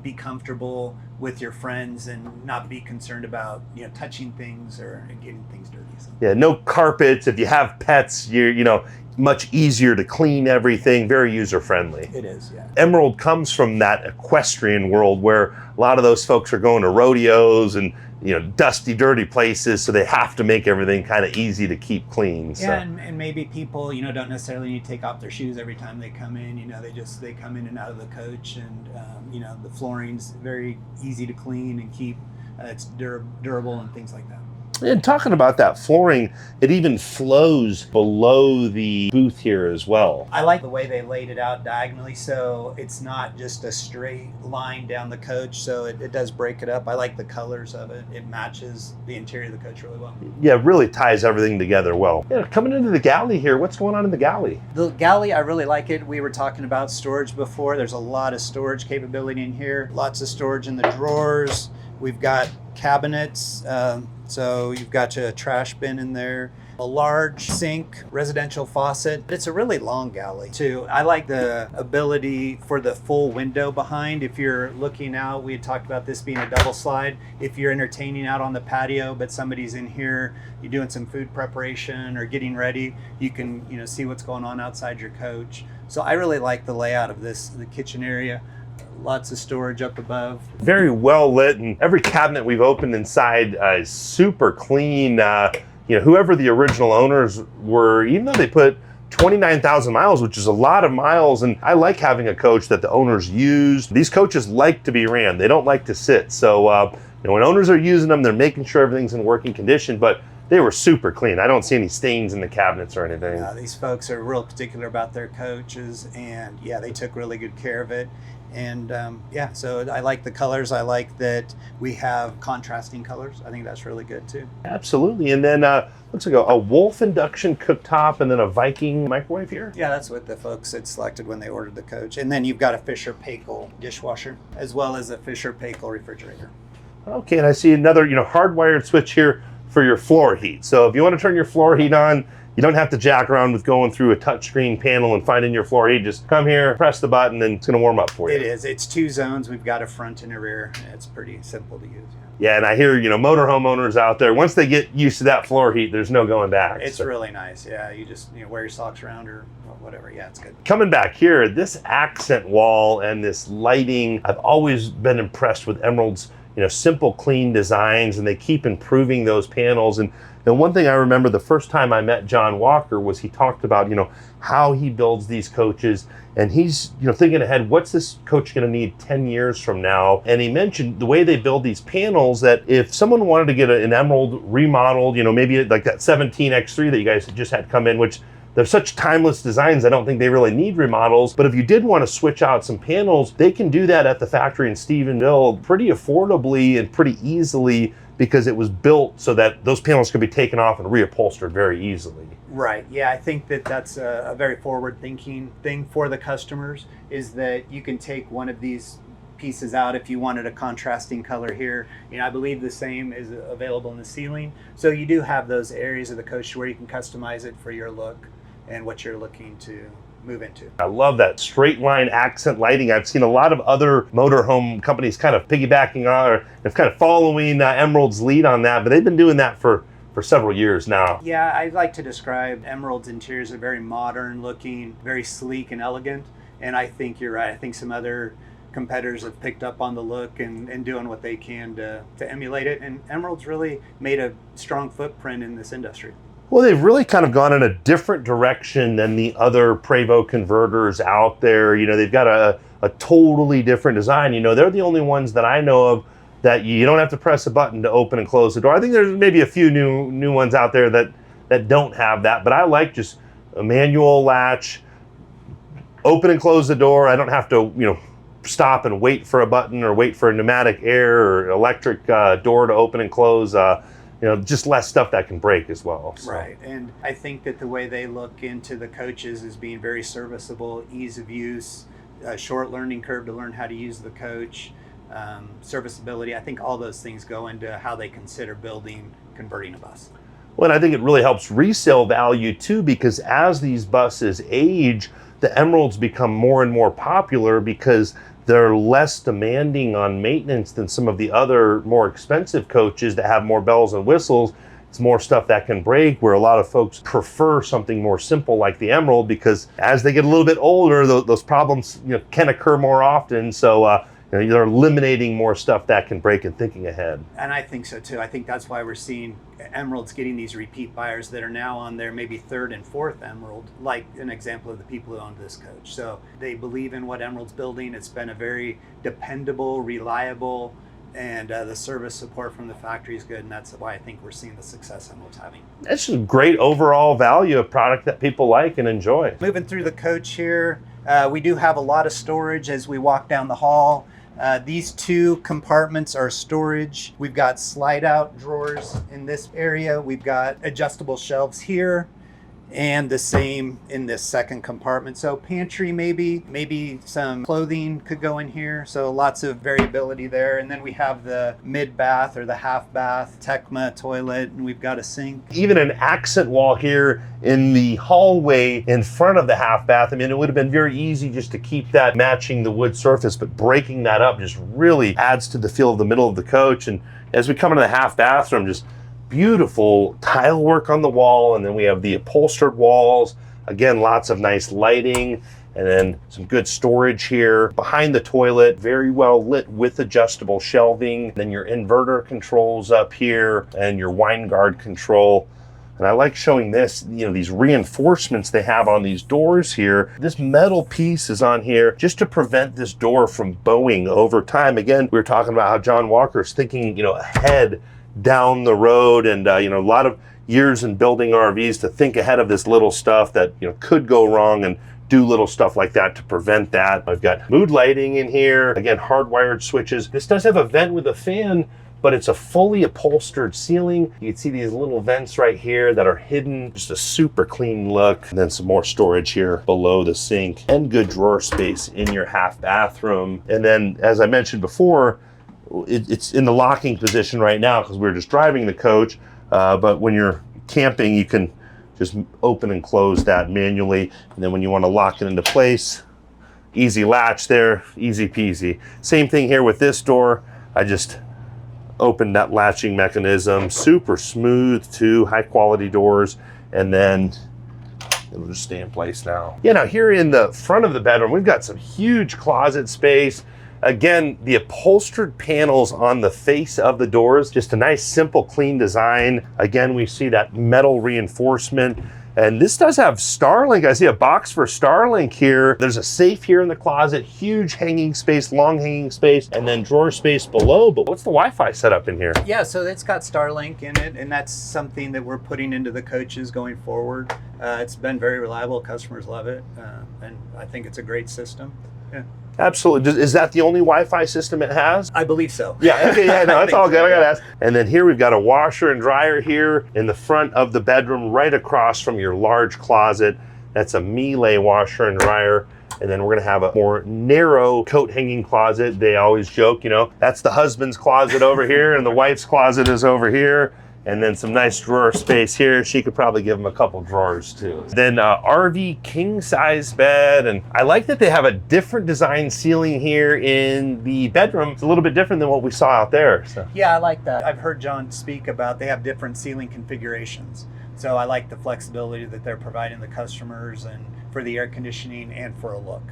be comfortable with your friends and not be concerned about touching things or getting things dirty. So. Yeah, no carpets. If you have pets, you're much easier to clean everything, very user-friendly. It is, yeah. Emerald comes from that equestrian world where a lot of those folks are going to rodeos and dusty, dirty places, so they have to make everything kind of easy to keep clean. So. Yeah, and maybe people, don't necessarily need to take off their shoes every time they come in. They come in and out of the coach, and the flooring's very easy to clean and keep. It's durable and things like that. And talking about that flooring, it even flows below the booth here as well. I like the way they laid it out diagonally, so it's not just a straight line down the coach, so it does break it up. I like the colors of it. It matches the interior of the coach really well. Yeah, it really ties everything together well. Yeah, coming into the galley here, what's going on in the galley? The galley, I really like it. We were talking about storage before. There's a lot of storage capability in here. Lots of storage in the drawers. We've got cabinets. So you've got your trash bin in there, a large sink, residential faucet. It's a really long galley too. I like the ability for the full window behind. If you're looking out, we had talked about this being a double slide. If you're entertaining out on the patio, but somebody's in here, you're doing some food preparation or getting ready, you can see what's going on outside your coach. So I really like the layout of the kitchen area. Lots of storage up above. Very well lit, and every cabinet we've opened inside is super clean. Whoever the original owners were, even though they put 29,000 miles, which is a lot of miles, and I like having a coach that the owners used. These coaches like to be ran. They don't like to sit. So when owners are using them, they're making sure everything's in working condition, but they were super clean. I don't see any stains in the cabinets or anything. These folks are real particular about their coaches, and they took really good care of it. And so I like the colors. I like that we have contrasting colors. I think that's really good too. Absolutely. And then looks like a Wolf induction cooktop and then a Viking microwave here. Yeah, that's what the folks had selected when they ordered the coach. And then you've got a Fisher-Paykel dishwasher as well as a Fisher-Paykel refrigerator. Okay, and I see another hardwired switch here for your floor heat. So if you want to turn your floor heat on, you don't have to jack around with going through a touchscreen panel and finding your floor heat. Just come here, press the button, and it's going to warm up for you. It is. It's 2 zones. We've got a front and a rear. It's pretty simple to use. Yeah, and I hear, motorhome owners out there, once they get used to that floor heat, there's no going back. It's really nice. Yeah, you just wear your socks around or whatever. Yeah, it's good. Coming back here, this accent wall and this lighting, I've always been impressed with Emerald's simple, clean designs, and they keep improving those panels. And one thing I remember the first time I met John Walker was he talked about, how he builds these coaches. And he's, thinking ahead, what's this coach going to need 10 years from now? And he mentioned the way they build these panels, that if someone wanted to get an Emerald remodeled, maybe like that 17X3 that you guys just had come in, which they're such timeless designs, I don't think they really need remodels. But if you did want to switch out some panels, they can do that at the factory in Stephenville pretty affordably and pretty easily, because it was built so that those panels could be taken off and reupholstered very easily. Right. Yeah, I think that that's a very forward-thinking thing for the customers, is that you can take one of these pieces out if you wanted a contrasting color here. I believe the same is available in the ceiling. So you do have those areas of the coach where you can customize it for your look and what you're looking to move into. I love that straight line accent lighting. I've seen a lot of other motorhome companies kind of piggybacking on, or kind of following Emerald's lead on that, but they've been doing that for several years now. Yeah, I like to describe Emerald's interiors are very modern looking, very sleek and elegant, and I think you're right. I think some other competitors have picked up on the look and doing what they can to emulate it, and Emerald's really made a strong footprint in this industry. Well, they've really kind of gone in a different direction than the other Prevost converters out there. They've got a totally different design. They're the only ones that I know of that you don't have to press a button to open and close the door. I think there's maybe a few new ones out there that don't have that, but I like just a manual latch, open and close the door. I don't have to, stop and wait for a button or wait for a pneumatic air or electric door to open and close. Just less stuff that can break as well. So. Right, and I think that the way they look into the coaches is being very serviceable, ease of use, a short learning curve to learn how to use the coach, serviceability. I think all those things go into how they consider converting a bus. Well, and I think it really helps resale value too, because as these buses age, the Emeralds become more and more popular because they're less demanding on maintenance than some of the other more expensive coaches that have more bells and whistles. It's more stuff that can break, where a lot of folks prefer something more simple like the Emerald, because as they get a little bit older, those problems can occur more often. So they're eliminating more stuff that can break and thinking ahead. And I think so too. I think that's why we're seeing Emeralds getting these repeat buyers that are now on their maybe third and fourth Emerald, like an example of the people who owned this coach. So they believe in what Emerald's building. It's been a very dependable, reliable, and the service support from the factory is good, and that's why I think we're seeing the success Emerald's having. That's just great overall value of product that people like and enjoy. Moving through the coach here, we do have a lot of storage as we walk down the hall. These two compartments are storage. We've got slide out drawers in this area. We've got adjustable shelves here, and the same in this second compartment. So pantry, maybe some clothing could go in here. So lots of variability there. And then we have the mid bath or the half bath Tecma toilet, and we've got a sink. Even an accent wall here in the hallway in front of the half bath. I mean, it would have been very easy just to keep that matching the wood surface, but breaking that up just really adds to the feel of the middle of the coach. And as we come into the half bathroom, just beautiful tile work on the wall, and then we have the upholstered walls. Again, lots of nice lighting, and then some good storage here. Behind the toilet, very well lit with adjustable shelving. Then your inverter controls up here, and your wine guard control. And I like showing this, these reinforcements they have on these doors here. This metal piece is on here just to prevent this door from bowing over time. Again, we were talking about how John Walker's thinking, ahead down the road, and a lot of years in building RVs to think ahead of this little stuff that could go wrong, and do little stuff like that to prevent that. I've got mood lighting in here, again hardwired switches. This does have a vent with a fan, but it's a fully upholstered ceiling. You can see these little vents right here that are hidden. Just a super clean look. And then some more storage here below the sink, and good drawer space in your half bathroom. And then, as I mentioned before, it's in the locking position right now because we're just driving the coach, but when you're camping, you can just open and close that manually, and then when you want to lock it into place, easy latch there, easy peasy. Same thing here with this door. I just opened that latching mechanism, super smooth too, high quality doors, and then it'll just stay in place now. Now here in the front of the bedroom, we've got some huge closet space. Again, the upholstered panels on the face of the doors, just a nice, simple, clean design. Again, we see that metal reinforcement. And this does have Starlink. I see a box for Starlink here. There's a safe here in the closet, huge hanging space, long hanging space, and then drawer space below. But what's the Wi-Fi setup in here? Yeah, so it's got Starlink in it, and that's something that we're putting into the coaches going forward. It's been very reliable. Customers love it, and I think it's a great system. Yeah. Absolutely. Is that the only Wi-Fi system it has? I believe so. Yeah, okay, yeah, no, that's all good. So, I gotta ask. And then here we've got a washer and dryer here in the front of the bedroom, right across from your large closet. That's a Miele washer and dryer. And then we're gonna have a more narrow coat hanging closet. They always joke, you know, that's the husband's closet over here and the wife's closet is over here. And then some nice drawer space here. She could probably give them a couple drawers too. Then RV king size bed. And I like that they have a different design ceiling here in the bedroom. It's a little bit different than what we saw out there. So. Yeah, I like that. I've heard John speak about they have different ceiling configurations. So I like the flexibility that they're providing the customers and for the air conditioning and for a look.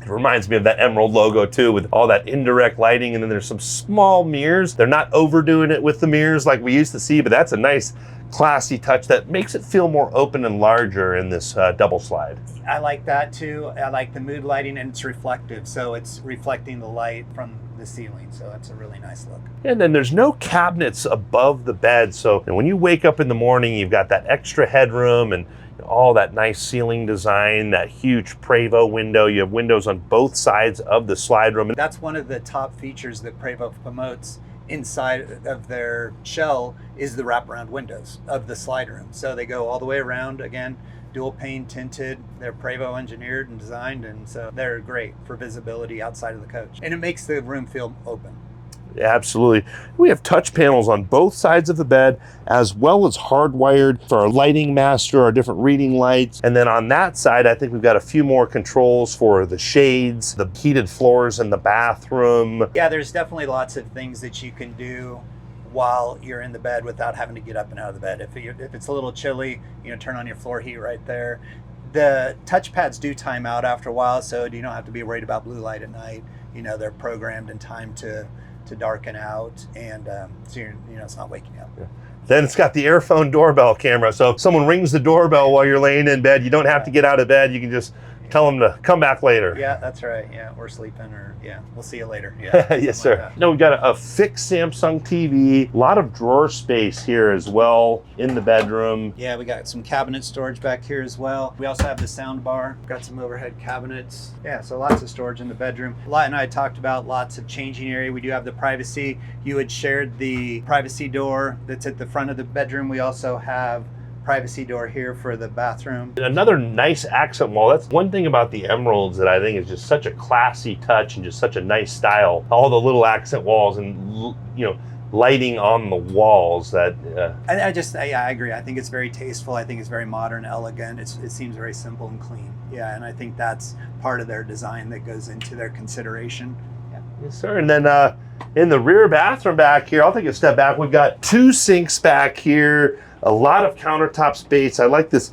It reminds me of that Emerald logo too, with all that indirect lighting, and then there's some small mirrors. They're not overdoing it with the mirrors like we used to see, but that's a nice classy touch that makes it feel more open and larger in this double slide. I like that too. I like the mood lighting, and it's reflective, so it's reflecting the light from the ceiling, so that's a really nice look. And then there's no cabinets above the bed, so when you wake up in the morning, you've got that extra headroom and all that nice ceiling design, that huge Prevost window. You have windows on both sides of the slide room. That's one of the top features that Prevost promotes inside of their shell is the wraparound windows of the slide room. So they go all the way around, again, dual pane tinted. They're Prevost engineered and designed, and so they're great for visibility outside of the coach. And it makes the room feel open. Absolutely. We have touch panels on both sides of the bed, as well as hardwired for our lighting master, our different reading lights. And then on that side, I think we've got a few more controls for the shades, the heated floors in the bathroom. Yeah, there's definitely lots of things that you can do while you're in the bed without having to get up and out of the bed. If it's a little chilly, you know, turn on your floor heat right there. The touchpads do time out after a while, so you don't have to be worried about blue light at night. You know, they're programmed in time to darken out, and so it's not waking up. Yeah. Then it's got the Airphone doorbell camera, so if someone rings the doorbell while you're laying in bed, you don't have to get out of bed. You can just tell them to come back later. Yeah, that's right. Yeah, we're sleeping, or yeah, we'll see you later. Yeah, yes, sir. Like no, we've got a fixed Samsung TV, a lot of drawer space here as well in the bedroom. Yeah, we got some cabinet storage back here as well. We also have the sound bar. Got some overhead cabinets. Yeah, so lots of storage in the bedroom. Lot and I talked about lots of changing area. We do have the privacy. You had shared the privacy door that's at the front of the bedroom. We also have privacy door here for the bathroom. Another nice accent wall. That's one thing about the Emeralds that I think is just such a classy touch and just such a nice style. All the little accent walls and, lighting on the walls that... I agree. I think it's very tasteful. I think it's very modern, elegant. It seems very simple and clean. Yeah, and I think that's part of their design that goes into their consideration. Yeah. Yes, sir. And then in the rear bathroom back here, I'll take a step back. We've got 2 sinks back here. A lot of countertop space. I like this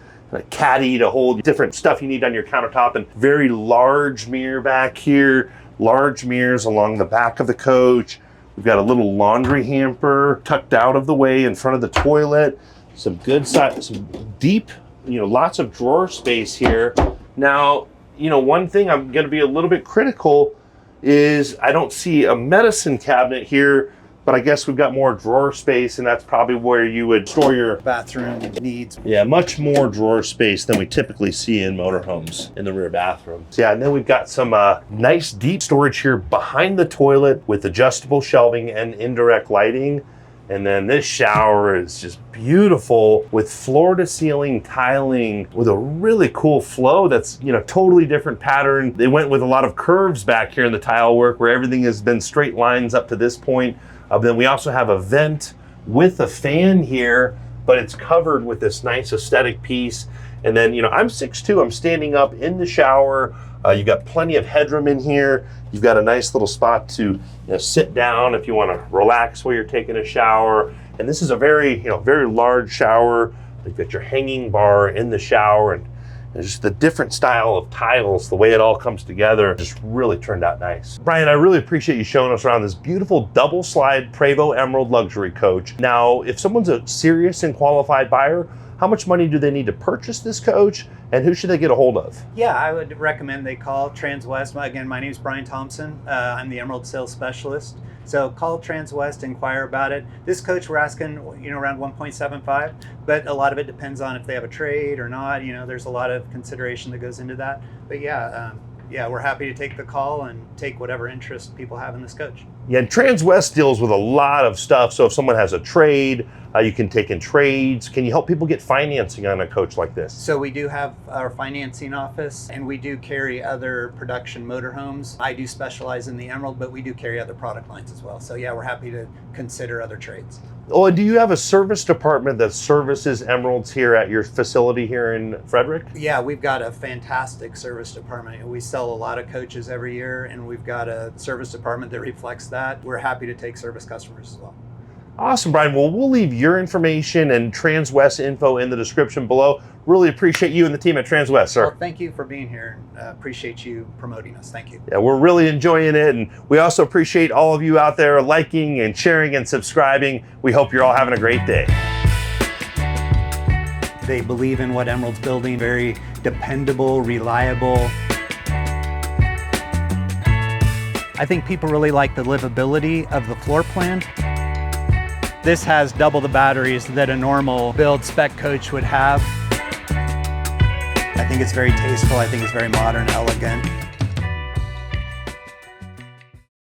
caddy to hold different stuff you need on your countertop, and very large mirror back here, large mirrors along the back of the coach. We've got a little laundry hamper tucked out of the way in front of the toilet. Some good size, some deep, lots of drawer space here. Now, one thing I'm going to be a little bit critical is I don't see a medicine cabinet here, but I guess we've got more drawer space, and that's probably where you would store your bathroom needs. Yeah, much more drawer space than we typically see in motorhomes in the rear bathroom. So yeah, and then we've got some nice deep storage here behind the toilet with adjustable shelving and indirect lighting. And then this shower is just beautiful with floor to ceiling tiling with a really cool flow that's, totally different pattern. They went with a lot of curves back here in the tile work where everything has been straight lines up to this point. Then we also have a vent with a fan here, but it's covered with this nice aesthetic piece. And then, I'm 6'2", I'm standing up in the shower. You've got plenty of headroom in here. You've got a nice little spot to sit down if you want to relax while you're taking a shower. And this is a very, very large shower. You've got your hanging bar in the shower, and And just the different style of tiles, the way it all comes together, just really turned out nice. Brian, I really appreciate you showing us around this beautiful double slide Prevost Emerald luxury coach. Now, if someone's a serious and qualified buyer, how much money do they need to purchase this coach, and who should they get a hold of? Yeah, I would recommend they call Transwest. Again, my name is Brian Thompson. I'm the Emerald Sales Specialist. So call Transwest, inquire about it. This coach we're asking, around 1.75, but a lot of it depends on if they have a trade or not. There's a lot of consideration that goes into that. But yeah, we're happy to take the call and take whatever interest people have in this coach. Yeah, and Transwest deals with a lot of stuff. So if someone has a trade, you can take in trades. Can you help people get financing on a coach like this? So we do have our financing office, and we do carry other production motorhomes. I do specialize in the Emerald, but we do carry other product lines as well. So yeah, we're happy to consider other trades. Oh, and do you have a service department that services Emeralds here at your facility here in Frederick? Yeah, we've got a fantastic service department. We sell a lot of coaches every year, and we've got a service department that reflects that. We're happy to take service customers as well. Awesome, Brian. Well, we'll leave your information and Transwest info in the description below. Really appreciate you and the team at Transwest, sir. Well, thank you for being here. Appreciate you promoting us. Thank you. Yeah, we're really enjoying it, and we also appreciate all of you out there liking and sharing and subscribing. We hope you're all having a great day. They believe in what Emerald's building, very dependable, reliable. I think people really like the livability of the floor plan. This has double the batteries that a normal build spec coach would have. I think it's very tasteful. I think it's very modern, elegant.